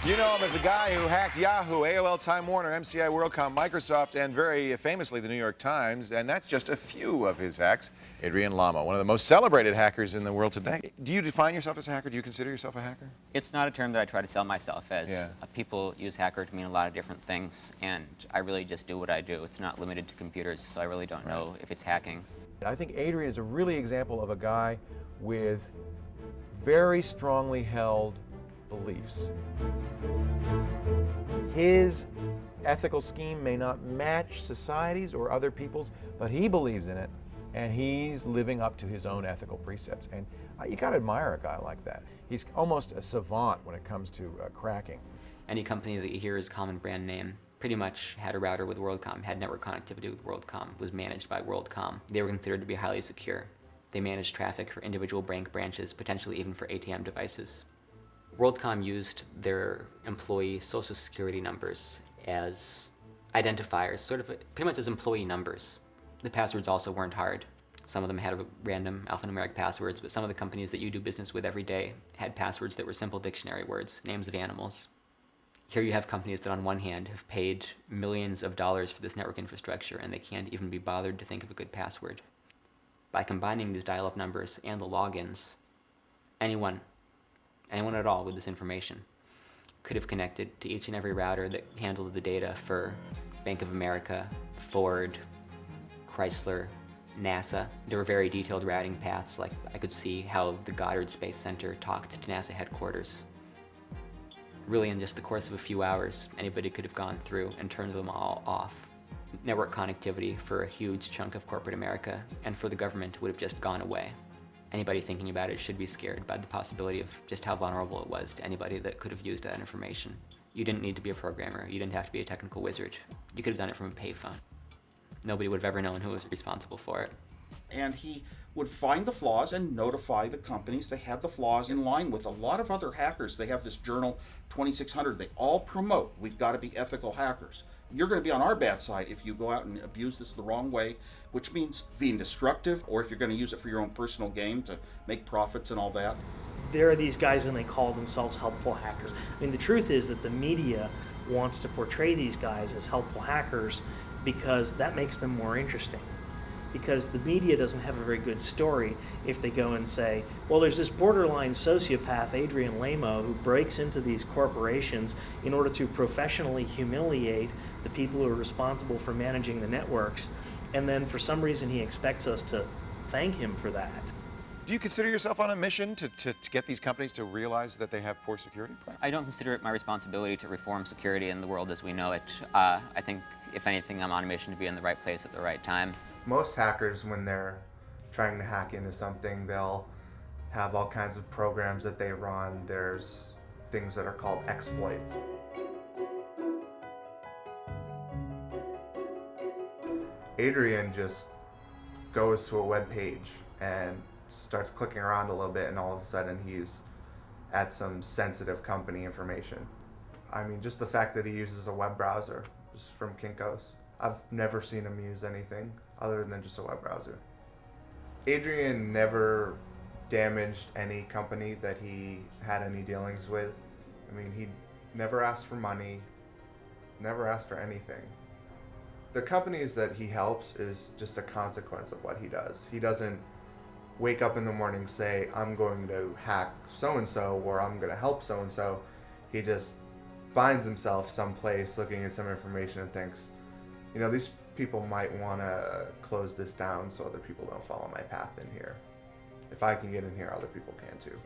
You know him as a guy who hacked Yahoo, AOL, Time Warner, MCI, WorldCom, Microsoft, and very famously the New York Times. And that's just a few of his hacks. Adrian Lamo, one of the most celebrated hackers in the world today. Do you define yourself as a hacker? Do you consider yourself a hacker? It's not a term that I try to sell myself as. Yeah. People use hacker to mean a lot of different things, and I really just do what I do. It's not limited to computers, so I really don't know if it's hacking. I think Adrian is a really example of a guy with very strongly held beliefs. His ethical scheme may not match society's or other people's, but he believes in it, and he's living up to his own ethical precepts. And you gotta admire a guy like that. He's almost a savant when it comes to cracking. Any company that you hear is a common brand name pretty much had a router with WorldCom, had network connectivity with WorldCom, was managed by WorldCom. They were considered to be highly secure. They managed traffic for individual bank branches, potentially even for ATM devices. WorldCom used their employee social security numbers as identifiers, sort of pretty much as employee numbers. The passwords also weren't hard. Some of them had random alphanumeric passwords, but some of the companies that you do business with every day had passwords that were simple dictionary words, names of animals. Here you have companies that on one hand have paid millions of dollars for this network infrastructure, and they can't even be bothered to think of a good password. By combining these dial-up numbers and the logins, anyone at all with this information could have connected to each and every router that handled the data for Bank of America, Ford, Chrysler, NASA. There were very detailed routing paths, like I could see how the Goddard Space Center talked to NASA headquarters. Really, in just the course of a few hours, anybody could have gone through and turned them all off. Network connectivity for a huge chunk of corporate America and for the government would have just gone away. Anybody thinking about it should be scared by the possibility of just how vulnerable it was to anybody that could have used that information. You didn't need to be a programmer. You didn't have to be a technical wizard. You could have done it from a payphone. Nobody would have ever known who was responsible for it. And he would find the flaws and notify the companies that had the flaws, in line with a lot of other hackers. They have this journal 2600. They all promote, we've got to be ethical hackers. You're going to be on our bad side if you go out and abuse this the wrong way, which means being destructive, or if you're going to use it for your own personal gain to make profits and all that. There are these guys and they call themselves helpful hackers. I mean, the truth is that the media wants to portray these guys as helpful hackers because that makes them more interesting. Because the media doesn't have a very good story if they go and say, well, there's this borderline sociopath, Adrian Lamo, who breaks into these corporations in order to professionally humiliate the people who are responsible for managing the networks, and then for some reason he expects us to thank him for that. Do you consider yourself on a mission to get these companies to realize that they have poor security? I don't consider it my responsibility to reform security in the world as we know it. I think, if anything, I'm on a mission to be in the right place at the right time. Most hackers, when they're trying to hack into something, they'll have all kinds of programs that they run. There's things that are called exploits. Adrian just goes to a web page and starts clicking around a little bit, and all of a sudden he's at some sensitive company information. I mean, just the fact that he uses a web browser, just from Kinko's. I've never seen him use anything other than just a web browser. Adrian never damaged any company that he had any dealings with. I mean, he never asked for money, never asked for anything. The companies that he helps is just a consequence of what he does. He doesn't wake up in the morning and say, I'm going to hack so-and-so, or I'm going to help so-and-so. He just finds himself someplace looking at some information and thinks, you know, these people might want to close this down so other people don't follow my path in here. If I can get in here, other people can too.